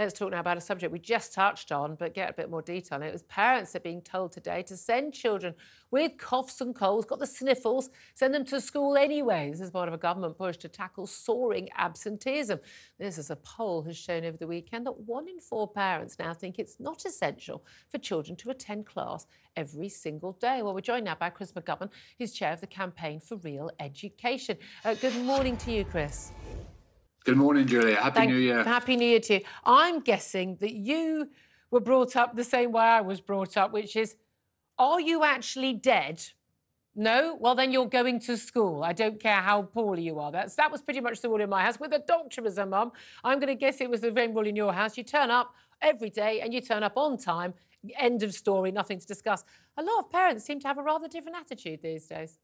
Let's talk now about a subject we just touched on, but get a bit more detail. It was parents are being told today to send children with coughs and colds, got the sniffles, send them to school anyway. This is part of a government push to tackle soaring absenteeism. This, as a poll has shown over the weekend, that 1 in 4 parents now think it's not essential for children to attend class every single day. Well, we're joined now by Chris McGovern, who's chair of the Campaign for Real Education. Good morning to you, Chris. Good morning, Julia. Happy New Year. Happy New Year to you. I'm guessing that you were brought up the same way I was brought up, which is, are you actually dead? No? Well, then you're going to school. I don't care how poorly you are. That was pretty much the rule in my house. With a doctor as a mum, I'm going to guess it was the same rule in your house. You turn up every day and you turn up on time. End of story, nothing to discuss. A lot of parents seem to have a rather different attitude these days.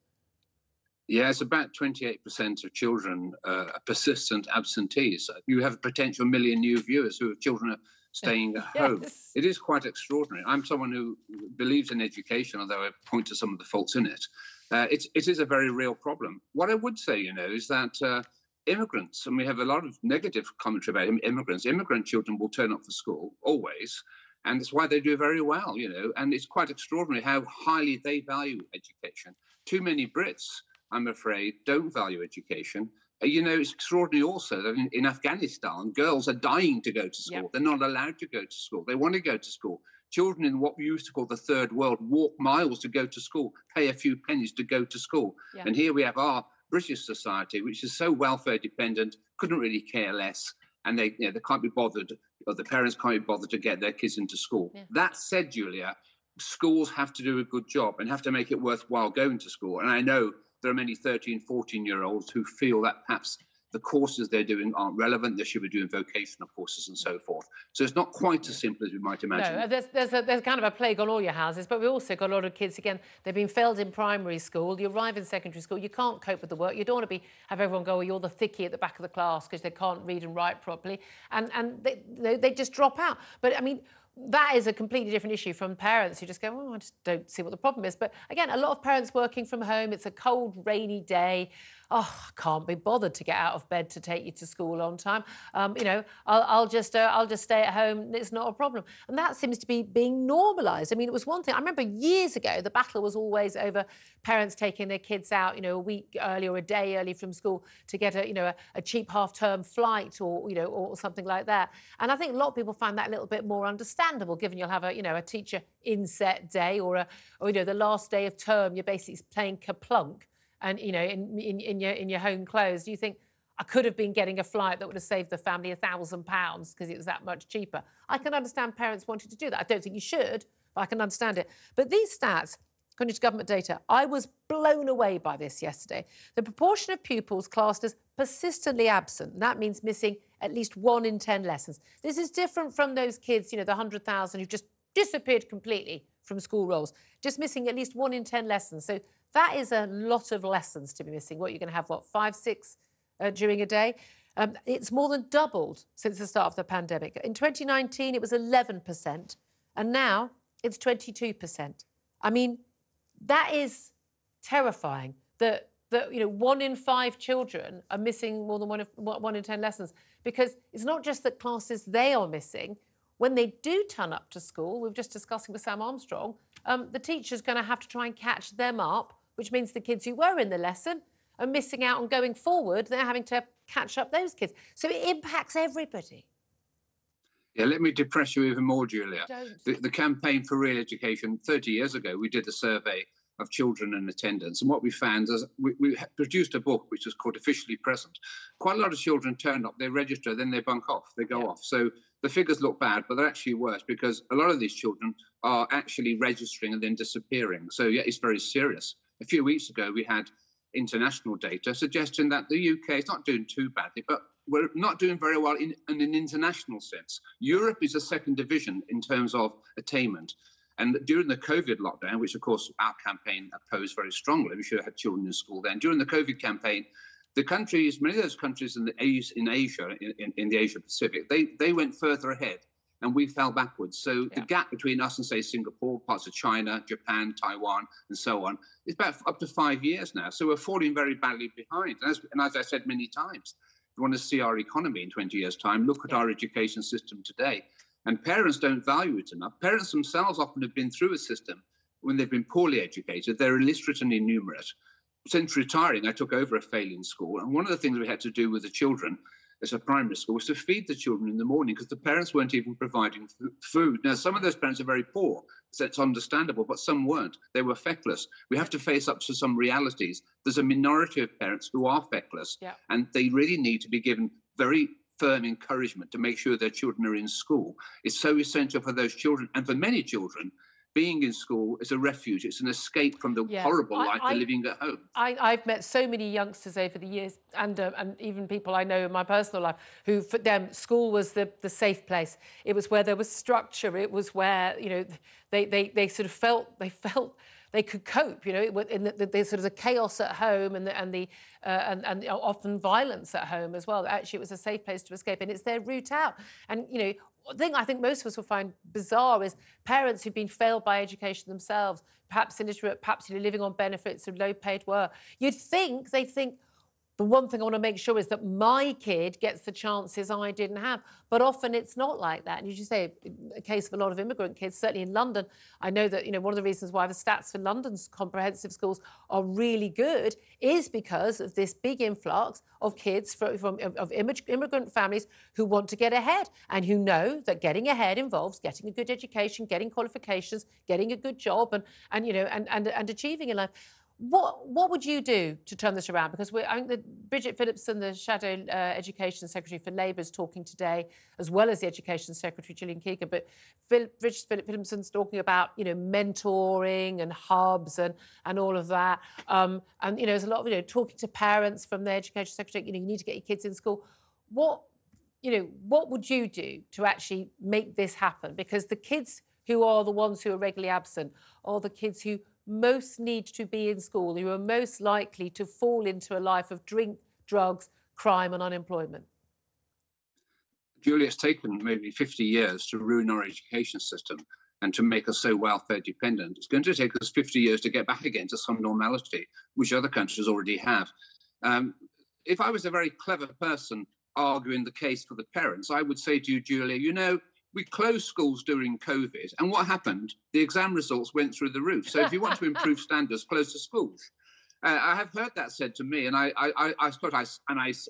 Yeah, it's about 28% of children are persistent absentees. You have a potential million new viewers who have children are staying at home. It is quite extraordinary. I'm someone who believes in education, although I point to some of the faults in it. It is a very real problem. What I would say, is that immigrants, and we have a lot of negative commentary about immigrants, immigrant children will turn up for school, always, and that's why they do very well, and it's quite extraordinary how highly they value education. Too many Brits, I'm afraid, don't value education. It's extraordinary also that in Afghanistan, girls are dying to go to school. Yep. They're not allowed to go to school. They want to go to school. Children in what we used to call the third world walk miles to go to school, pay a few pennies to go to school. Yep. And here we have our British society, which is so welfare dependent, couldn't really care less. And they can't be bothered, or the parents can't be bothered to get their kids into school. Yeah. That said, Julia, schools have to do a good job and have to make it worthwhile going to school. And I know there are many 13, 14-year-olds who feel that perhaps the courses they're doing aren't relevant. They should be doing vocational courses and so forth. So it's not quite as simple as we might imagine. No, there's kind of a plague on all your houses, but we also got a lot of kids, again, they've been failed in primary school. You arrive in secondary school, you can't cope with the work. You don't want to have everyone go, oh, you're the thickie at the back of the class because they can't read and write properly. And they just drop out. But, I mean, that is a completely different issue from parents who just go, oh, I just don't see what the problem is. But again, a lot of parents working from home, it's a cold, rainy day. Oh, I can't be bothered to get out of bed to take you to school on time. I'll just stay at home. It's not a problem. And that seems to be being normalised. I mean, it was one thing. I remember years ago, the battle was always over parents taking their kids out, a week early or a day early from school to get a cheap half-term flight or something like that. And I think a lot of people find that a little bit more understandable, given you'll have a teacher inset day or the last day of term, you're basically playing Kaplunk. And, in your home clothes, do you think, I could have been getting a flight that would have saved the family £1,000 because it was that much cheaper? I can understand parents wanting to do that. I don't think you should, but I can understand it. But these stats, according to government data, I was blown away by this yesterday. The proportion of pupils classed as persistently absent, and that means missing at least 1 in 10 lessons. This is different from those kids, the 100,000 who just disappeared completely from school rolls, just missing at least 1 in 10 lessons. So that is a lot of lessons to be missing. What, you're going to have, 5, 6 during a day? It's more than doubled since the start of the pandemic. In 2019, it was 11%, and now it's 22%. I mean, that is terrifying that 1 in 5 children are missing more than 1 in 10 lessons, because it's not just that classes they are missing. When they do turn up to school, we were just discussing with Sam Armstrong, the teacher's going to have to try and catch them up, which means the kids who were in the lesson are missing out on going forward. They're having to catch up those kids. So it impacts everybody. Yeah, let me depress you even more, Julia. The Campaign for Real Education, 30 years ago, we did a survey of children and attendance. And what we found is we produced a book which was called Officially Present. Quite a lot of children turn up, they register, then they bunk off, they go off. So the figures look bad, but they're actually worse because a lot of these children are actually registering and then disappearing. So, yeah, it's very serious. A few weeks ago, we had international data suggesting that the UK is not doing too badly, but we're not doing very well in an international sense. Europe is a second division in terms of attainment. And during the COVID lockdown, which, of course, our campaign opposed very strongly, we should have had children in school then. During the COVID campaign, the countries, many of those countries in Asia, in the Asia Pacific, they went further ahead and we fell backwards. So the gap between us and, say, Singapore, parts of China, Japan, Taiwan, and so on, is about up to 5 years now. So we're falling very badly behind. And as I said many times, you want to see our economy in 20 years' time, look at our education system today. And parents don't value it enough. Parents themselves often have been through a system when they've been poorly educated. They're illiterate and innumerate. Since retiring, I took over a failing school. And one of the things we had to do with the children as a primary school was to feed the children in the morning because the parents weren't even providing food. Now, some of those parents are very poor, so it's understandable, but some weren't. They were feckless. We have to face up to some realities. There's a minority of parents who are feckless, and they really need to be given very firm encouragement to make sure their children are in school. It's so essential for those children, and for many children, being in school is a refuge. It's an escape from the horrible life they're living at home. I've met so many youngsters over the years, and even people I know in my personal life, who for them school was the safe place. It was where there was structure. It was where, you know, they sort of felt they could cope, you know, in the sort of the chaos at home and often violence at home as well. Actually, it was a safe place to escape, and it's their route out. And you know, the thing I think most of us will find bizarre is parents who've been failed by education themselves, perhaps illiterate, perhaps, you know, living on benefits of low-paid work. You'd think they think, the one thing I want to make sure is that my kid gets the chances I didn't have. But often it's not like that. And as you say, a case of a lot of immigrant kids, certainly in London, I know that, you know, one of the reasons why the stats for London's comprehensive schools are really good is because of this big influx of kids from immigrant families who want to get ahead and who know that getting ahead involves getting a good education, getting qualifications, getting a good job and you know, and achieving in life. What would you do to turn this around? Because I think that Bridget Phillipson, the Shadow Education Secretary for Labour, is talking today, as well as the Education Secretary, Gillian Keegan. But Bridget Phillipson's talking about, you know, mentoring and hubs and all of that. And, you know, there's a lot of, you know, talking to parents from the Education Secretary, you know, you need to get your kids in school. What would you do to actually make this happen? Because the kids who are the ones who are regularly absent are the kids who most need to be in school, who are most likely to fall into a life of drink, drugs, crime and unemployment. Julia, it's taken maybe 50 years to ruin our education system and to make us so welfare dependent. It's going to take us 50 years to get back again to some normality, which other countries already have. If I was a very clever person arguing the case for the parents, I would say to you, Julia, you know, we closed schools during COVID, and what happened? The exam results went through the roof. So if you want to improve standards, close the schools. I have heard that said to me, and I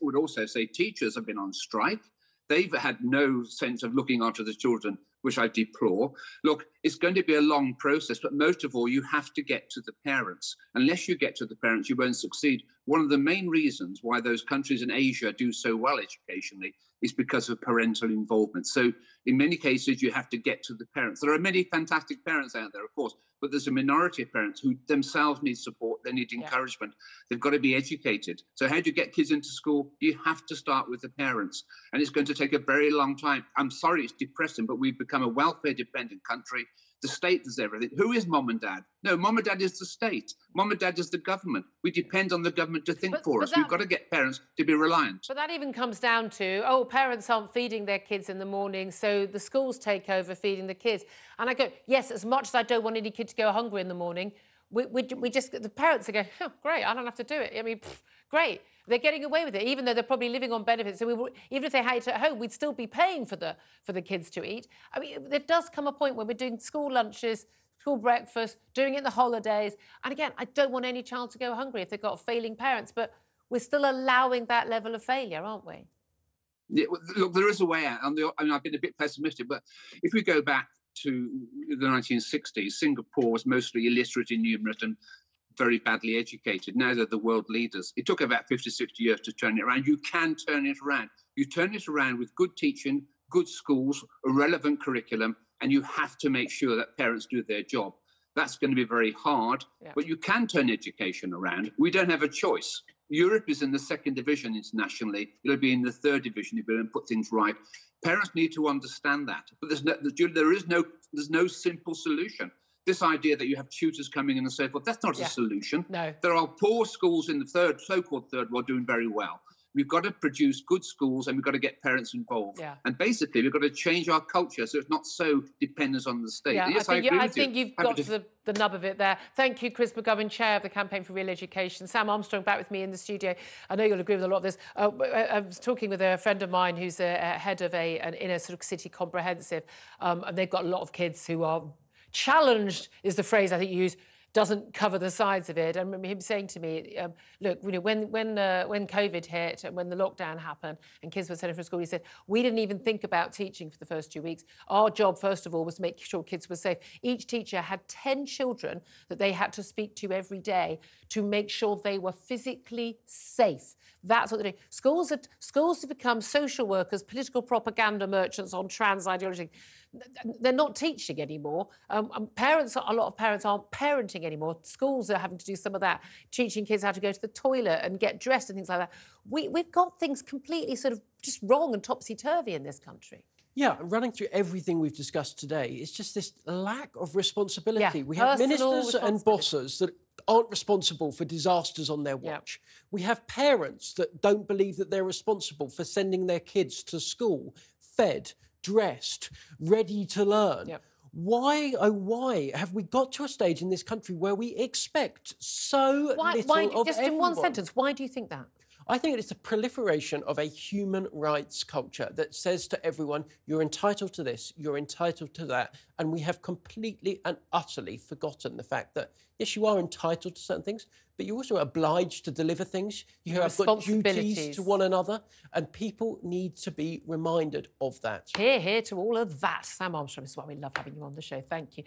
would also say teachers have been on strike. They've had no sense of looking after the children, which I deplore. Look, it's going to be a long process, but most of all, you have to get to the parents. Unless you get to the parents, you won't succeed. One of the main reasons why those countries in Asia do so well educationally is because of parental involvement. So in many cases, you have to get to the parents. There are many fantastic parents out there, of course, but there's a minority of parents who themselves need support. They need encouragement. They've got to be educated. So how do you get kids into school? You have to start with the parents. And it's going to take a very long time. I'm sorry, it's depressing, but we've become a welfare dependent country. The state does everything. Who is mom and dad? No, mom and dad is the state. Mom and dad is the government. We depend on the government to think for us. We've got to get parents to be reliant. But that even comes down to, oh, parents aren't feeding their kids in the morning, so the schools take over feeding the kids. And I go, yes, as much as I don't want any kid to go hungry in the morning, we just, the parents are going, oh, great, I don't have to do it. I mean, great. They're getting away with it, even though they're probably living on benefits. So even if they had it at home, we'd still be paying for the kids to eat. I mean, there does come a point when we're doing school lunches, school breakfast, doing it in the holidays. And again, I don't want any child to go hungry if they've got failing parents, but we're still allowing that level of failure, aren't we? Yeah, look, there is a way out. I mean, I've been a bit pessimistic, but if we go back to the 1960s, Singapore was mostly illiterate, innumerate, and very badly educated. Now they're the world leaders. It took about 50, 60 years to turn it around. You can turn it around. You turn it around with good teaching, good schools, a relevant curriculum, and you have to make sure that parents do their job. That's going to be very hard, but you can turn education around. We don't have a choice. Europe is in the second division internationally. It'll be in the third division if we don't put things right. Parents need to understand that. But there's no simple solution. This idea that you have tutors coming in and so forth, that's not a solution. No. There are poor schools in the so-called third world doing very well. We've got to produce good schools and we've got to get parents involved. Yeah. And basically, we've got to change our culture so it's not so dependent on the state. Yeah, Yes, I think, agree I with think you. you've got to the nub of it there. Thank you, Chris McGovern, Chair of the Campaign for Real Education. Sam Armstrong back with me in the studio. I know you'll agree with a lot of this. I was talking with a friend of mine who's a head of an inner sort of city comprehensive, and they've got a lot of kids who are challenged, is the phrase I think you use, doesn't cover the sides of it. I remember him saying to me, look, you know, when COVID hit and when the lockdown happened and kids were sent from school, he said, we didn't even think about teaching for the first 2 weeks. Our job, first of all, was to make sure kids were safe. Each teacher had 10 children that they had to speak to every day to make sure they were physically safe. That's what they're doing. Schools have become social workers, political propaganda merchants on trans ideology. They're not teaching anymore. A lot of parents aren't parenting anymore. Schools are having to do some of that, teaching kids how to go to the toilet and get dressed and things like that. We've got things completely sort of just wrong and topsy-turvy in this country. Yeah, running through everything we've discussed today, it's just this lack of responsibility. Yeah, we have ministers and bosses that aren't responsible for disasters on their watch. Yeah. We have parents that don't believe that they're responsible for sending their kids to school, fed, dressed, ready to learn. Yep. Why, oh why, have we got to a stage in this country where we expect so little of just everyone? In one sentence, why do you think that? I think it's the proliferation of a human rights culture that says to everyone, you're entitled to this, you're entitled to that. And we have completely and utterly forgotten the fact that, yes, you are entitled to certain things, but you're also obliged to deliver things. You have got duties to one another, and people need to be reminded of that. Hear to all of that. Sam Armstrong, this is why we love having you on the show. Thank you.